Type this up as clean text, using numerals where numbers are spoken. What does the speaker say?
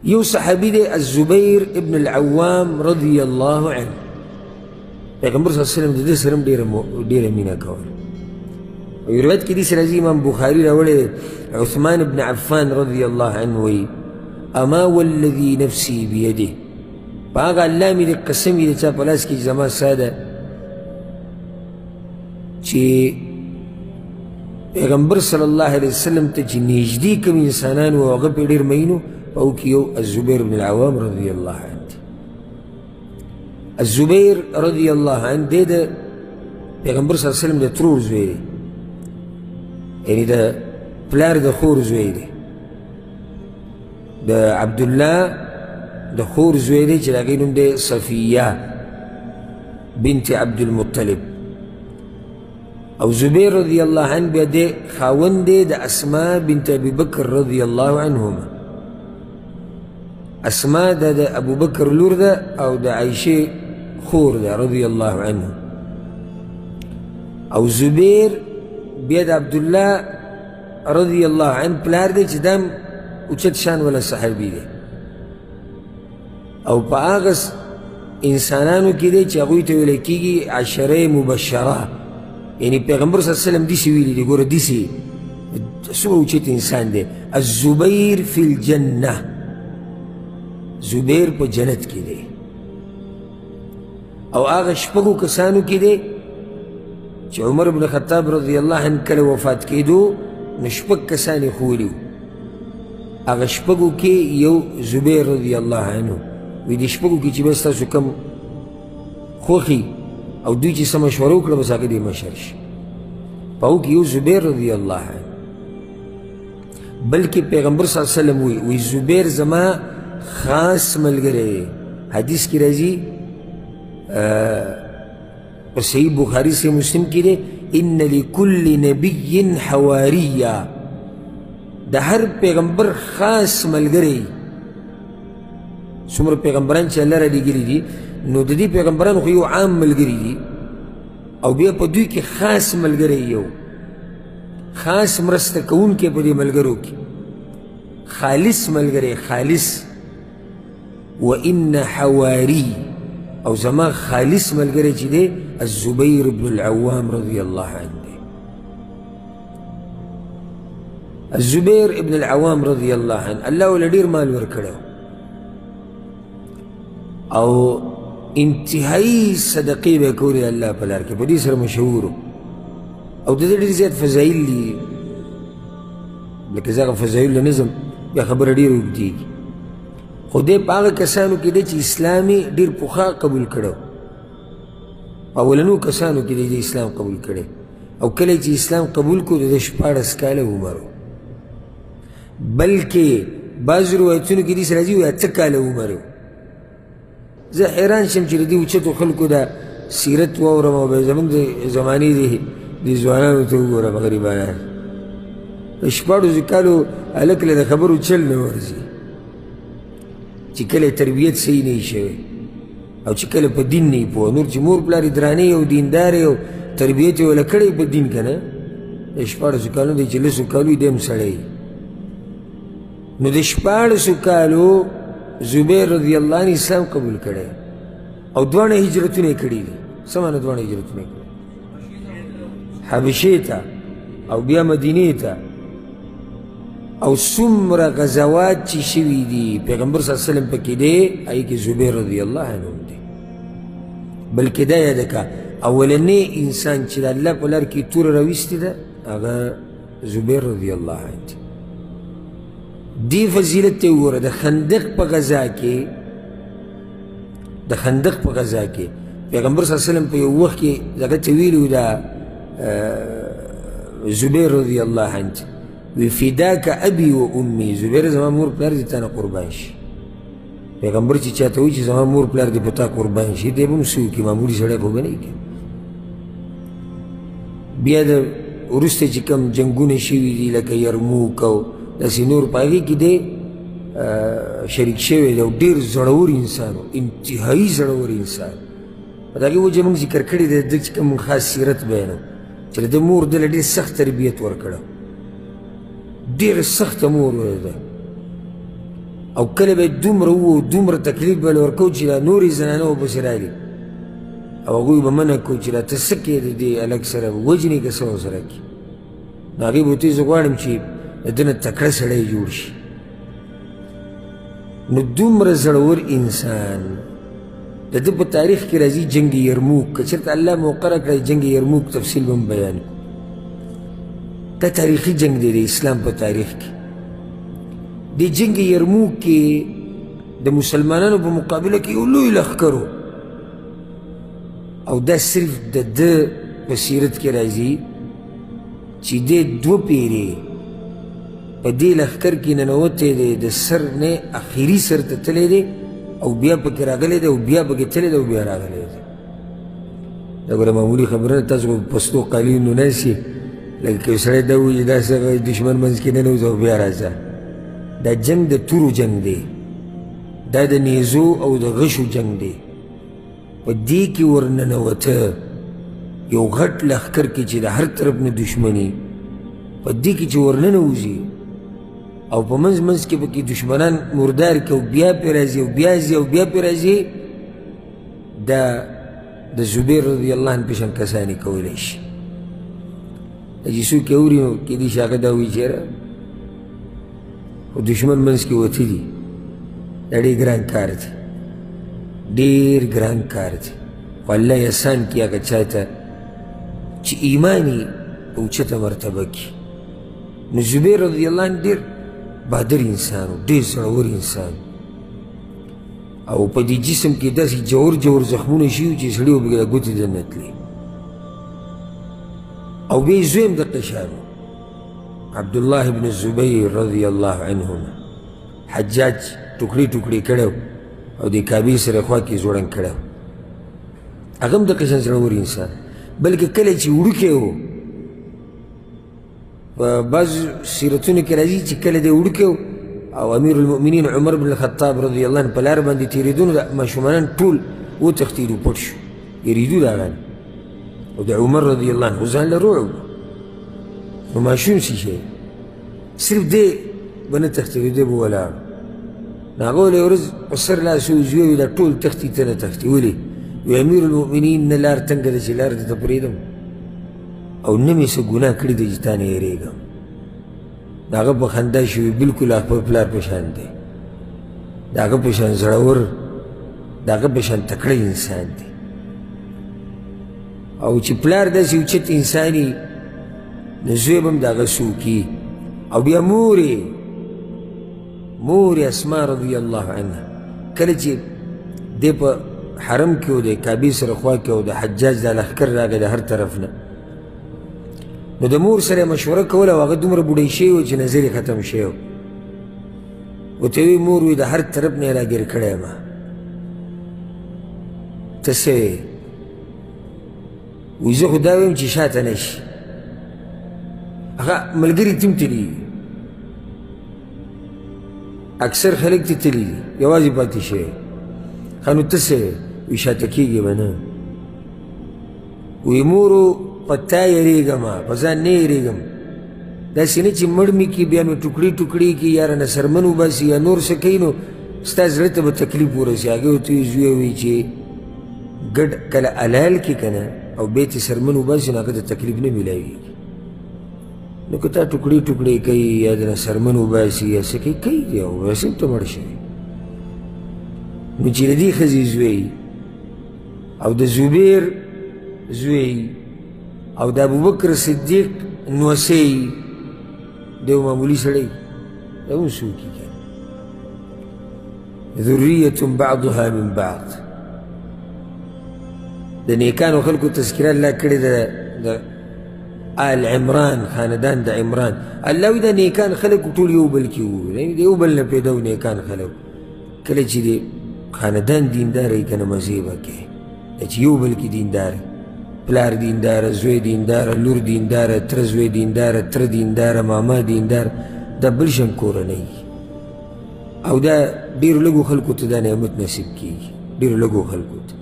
یو صحابي دی الزبیر ابن العوام رضی الله عنه. پیغمبر صلی الله علیه وسلم د دې سره هم ډېره مینه کوله. یو روایت کې داسې راځي، امام بخاري راوړی، عثمان بن عفان رضی الله عنه وایي اما والذي نفسي بيده، په هغه الله مې د قسم وي د چا په لاس کې زما ساه ده چې پیغمبر صلی الله علیه وسلم ته چې نږدې کوم انسانان وو هغه پرې ډېر مین وو، په هغو کې یو الزبیر بن العوام رضی الله عنه دی. الزبیر رضی الله عنه دی د پیغمبر صلی الله علیه وسلم د ترور زوی دی، یعنی د پلار د خور زوی دی، د عبدالله د خور زوی دی چې د هغې نوم دی صفیه بنت عبدالمطلب. او زبیر رضی الله عنه بیا دی خاوند دی د اسماء بنت ابي بکر رضی الله عنهما. اسماء د ابو بکر لور ده او د عایشې خور ده رضی الله عنه. او زبیر بیا د عبدالله رضی الله عنه پلار دی چې دام اوچت شان والا صحابي دی، او په هغه انسانانو کې دی چې هغوی ته ویلی کېږي عشره مبشره، یعنی پیغمبر صلی الله علیه وسلم داسې ویلي دي، ګوره داسې څومره اوچت انسان دی. الزبیر فی الجنه، زبیر په جنت کې دی. او هغه شپږو کسانو کې دی چې عمر بن خطاب رضی الله عنه کله وفات کېدو نو شپږ کسان یې ښوولي وو، هغه شپږو کې یو زبیر رضی الله عنه وی دې شپږو کې چې بس تاسو کم خوښي او دوی چې څه مشوره وکړه بس هغه دې مشر شي، په هغو کې یو زبیر رضی الله عنه. بلکې پیغمبر صلی الله علیه وسلم وی زبیر زما خاص ملګری دی. حدیث کې راځي په صحیح بخاري سے مسلم کې دی ان لکل نبی حواریہ، د هر پیغمبر خاص ملګری. څومره پیغمبران چې الله را لېږلي دي نو د دې پیغمبرانو خو یو عام ملګري دي، او بیا په دوی کې خاص ملګری یو خاص مرسته کوونکی په دې ملګرو کې خالص ملګری خالص. وان حواری، او زما خالص ملګری چې دی الزبیر بن العوام رضی الله عنه دی. الزبیر ابن العوام رضی الله عنه الله ول ډیر مال ورکړو او انتهایی صدقې به کولې الله په لار کې، په دې سره مشهور او د دې ډېر زیات فضایل دي. لکه زه هغه فضایل نظم بیا خبره ډېر اوږدېږي، خو دی په هغه کسانو کې دی چې اسلام یې ډېر پخوا قبول کړی، په اولنو کسانو کې دی د اسلام قبول کړی، او کله چې اسلام قبول کړو د 14 کاله عمر و، بلکې بعض روایتونو کې داسې راځي 8 کاله عمر و. زه حیران شم چې د دې اوچتو خلکو د سیرت واورم او بیا زموږ د زمانې د ځوانانو ته وګورم غریبانان. د 14 کالو هلک له د خبرو چل نه ورځي چې کله تربیت صحیح نه وي شوی او چې کله په دین نه وي پوه. نور چې مور پلار یې درانه او دیندار او تربیت یې وله کړی په دین که نه، د 14 کالو دی چې 10 کالو یې دی هم سړی. نو د 14 کالو زبیر رضی الله عنه اسلام قبول کړی او دواړه هجرتونه یې کړي دي. څه معنی دواړه هجرتونه یې کړي؟ حبشې ته او بیا مدینې ته. او څومره غزوات چې شوي دي پیغمبر صلی الله علیه وسلم پکې دی، هغې کې زبیر رضی الله عنه دی. بلکې دا یاده که اولنی انسان چې د الله په لار کې توره راویستې ده هغه زبیر رضی الله عنه دی. دی فضیلت ته وګوره، د خندق په غزا کې پیغمبر صلی الله علیه وسلم په یو وخت کې دغه ته ویلي و دا زبیر رضی الله عنه وی فداک ابي و امي، زبیر زما مور پلار دې تا نه قربان شي. پیغمبر چې چاته وایي چې زما مور پلار دې په تا قربان شي دی به هم څه وکړي، معمولي سړی خو به نه وي. بیا د وروسته چې کوم جنګونه شوي دي لکه یرموک او داسې نور په هغې کې دی شریک شوی دی او ډېر زړور انسان و، انتهایي زړور انسان. په د هغې وجه موږ ذکر کړی دی د چې کوم خاص سیرت بیانو چې د مور دله ډېر سخت تربیت ورکړه، ډېره سخته مور ده. او کله به دومره وو دومره تکلیف به له ورکوو چې دا نورې زنانه به پسې رالي او هغوی به منع کوو چې دا ته څه کوې د دې هلک سره به وجنې که څه ورسره کړي نو هغې به ورته زه غواړم چې د ده نه تکړه سړی جوړ شي نو دومره زړور انسان د ده په تاریخ کې راځي جنگ یرموک که چېرته الله موقع راکړی جنگ یرموک تفصیل به هم بیان کړو دا تاریخي جنگ دی د اسلام په تاریخ کې د جنگ یرموک کې د مسلمانانو په مقابله کې یو لوی لښکر و او دا صرف د ده په سیرت کې راځي چې دی 2 پیرې په دې لښکر کې ننوتی دی د سر نه اخري سر ته تللی دی او بیا پکې راغلی دی او بیا پکې تللی دی او بیا راغلی دی دا ګوره معمولي خبره نه تاسو په پښتو قالینو ناست یې لکه که یو سړی دا ووایي چې داسې دشمن منځ کې ننوځه او بیا راځه دا جنگ د تورو جنگ دی دا د نیزو او د غشو جنگ دی په دې کې ورننوته یو غټ لښکر کې چې د هر طرف نه دشمني په دې کې چې ورننوځي او په منځ منځ کې پکې دشمنان مردار کې او بیا پرې راځي او بیا ځي او بیا پرې راځي دا د زبیر رضی الله عنه پیشن کسانی کولی شي چې څوک یې اوري نو کیدای شي هغه دا وایي چېره خو دشمن منځ کې وتي دي دا ډېر ګران کار دی ډېر ګران کار دی خو الله یې احسان کړي هغه چا ته چې ایمان یې په اوچته مرتبه کې نو زبیر رضی الله عنه ډېر بهادر انسان و ډېر زړور انسان او په دې جسم کې داسې جوړ جوړ زخمونه شوي وو چې سړي به پکې ګوتې دننه تلې او بیا یې زوی هم دقه شان و عبدالله بن الزبیر رضی الله عنهما حجاج ټوکړې ټوکړې کړی او د کعبې سره خوا کې زوړند کړی هغه هم دقه شان زړور انسان بلکې کله چې وړوکی و په بعضو سیرتونو کې راځي چې کله دی وړوکی و او امیر المؤمنین عمر بن الخطاب رضی الله عنه په لاره باندې تېرېدو نو د ماشومانان ټول وتښتېدو پټ شو یېرېدو د هغه او د عمر رضی الله عنه ځان له رعب نو ماشوم څه شی صرف دی به نه تښتېدو دی به ولاړ نو هغه ولې ورځ په سر لاس وزوی وي دا ټول تښتي ته نه تښتي ولې وی امیر المؤمنین نه لار تنګه ده چې لار دې ته پرېږدم او نه مې څه ګناه کړي دی چې تا نه یېرېږم د هغه په خندا شوي بلکل خپل پلار په شان دی د هغه په شان زړور د هغه په شان تکړه انسان دی او چې پلار داسې اوچت انسان وي نو زوی به هم د هغه څوک او بیا مور اسما رضی الله عنها کله چې دی په حرم کې و د کعبې سره خوا کې او د حجاج دا لښکر راغی د هر طرف نه نو د مور سره مشوره کوله او هغه دومره بوډۍ شوی و چې نظر یې ختم شوی و ورته وی مور وی د هر طرف نه یې راګیر کړی یم ته څه وی وی زه خو دا ویم چې شاته نه شي هغه ملګري ته هم تلي دي اکثر خلک ته تلي دي یوازې پاتې شوی ښه نو ته څه وی وی شاته کېږي به نه وی مورو په تا یېرېږم په ځان نه یېرېږم داسې نه چې مړ مې کړي بیا نو ټوکړې ټوکړې کړي یا رانه سرمن وباسي یا نور څه کوي نو ستا زړه ته به تکلیف ورسي هغې ورته وي زوی وایي چې ګډ کله حلال کړي که نه او بیا ترې سرمن وباسي نو هغه ته تکلیف نه میلاویږي نو که تا ټوکړې ټوکړې کوي یا د نه سرمن وباسي یا څه کوي دی او ویسې هم ته مړ شوی نو چې د دې ښځې زوی او د زبیر زوی او د ابوبکر صدیق نوسی دی یو معمولي سړی دا هم څوک یي ذریة بعضها من بعض د نیکانو خلکو تذکره الله کړې ده د آل عمران خاندان د عمران الله وایي دا نیکان خلک ټول یو بل کې وو د یو بل نه پیدا و نیکان خلک کله چې د خاندان دیندار یې که نه مزې به کوې چې یو بل کې دیندار پلار دینداره زوی دینداره لور دینداره تره زوی دینداره تره دینداره ماما دیندار دا بل شان کورنۍ او دا ډېرو لږو خلکو ته دا نعمت نصیب کېږي ډېرو لږو خلکو ته